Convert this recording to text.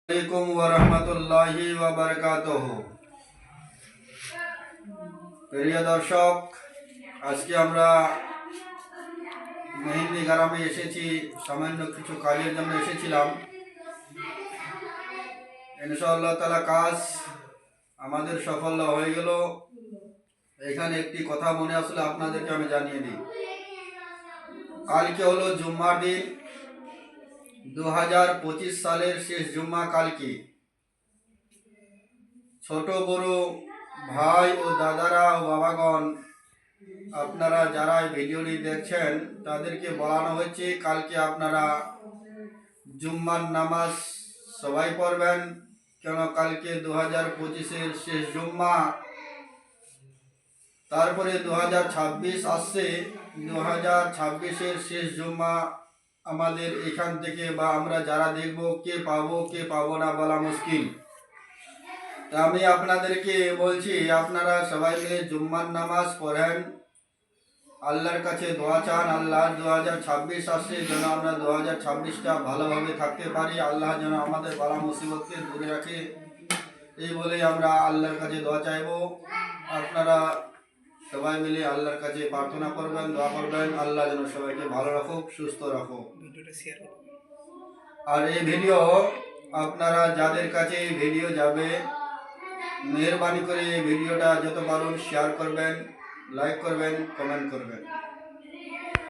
আলাইকুম ওয়া রাহমাতুল্লাহি ওয়া বারাকাতুহু। প্রিয় দর্শক, আজকে আমরা মেহেন্দি গ্রামে এসেছি। সামান্য কিছু কাজের জন্য এসেছিলাম। ইনশাআল্লাহ তাআলা কাজ আমাদের সফল হয়ে গেল। এখানে একটি কথা মনে আসলে আপনাদেরকে আমি জানিয়ে দিই। কালকে হলো জুম্মার দিন, 2025 সালের শেষ জুম্মা কালকে। ছোট বড় ভাই ও দাদারা ও বাবাগণ, আপনারা যারা এই ভিডিওটি দেখছেন তাদেরকে বলানো হচ্ছে কালকে আপনারা জুম্মার নামাজ সবাই পড়বেন। কেন কালকে 2025-এর শেষ জুম্মা, তারপরে 2026 আসছে। 2026-এর শেষ জুম্মা আমাদের এখান থেকে বা আমরা যারা দেখব, কে পাবো কে পাবো না বলা মুশকিল। তা আমি আপনাদেরকে বলছি, আপনারা সবাই মিলে জুম্মার নামাজ পড়েন, আল্লাহর কাছে দোয়া চান। আল্লাহ 2026 আসছে, যেন আমরা 2026টা ভালোভাবে থাকতে পারি। আল্লাহ যেন আমাদের বালা মুসিবতকে দূরে রাখে, এই বলেই আমরা আল্লাহর কাছে দোয়া চাইব। আপনারা সবাই মিলে আল্লাহর কাছে প্রার্থনা করবেন, দোয়া করবেন, আল্লাহ যেন সবাইকে ভালো রাখুক, সুস্থ রাখুক। আর এই ভিডিও আপনারা যাদের কাছে এই ভিডিও যাবে, মেহরবানি করে এই ভিডিওটা যত পারুন শেয়ার করবেন, লাইক করবেন, কমেন্ট করবেন।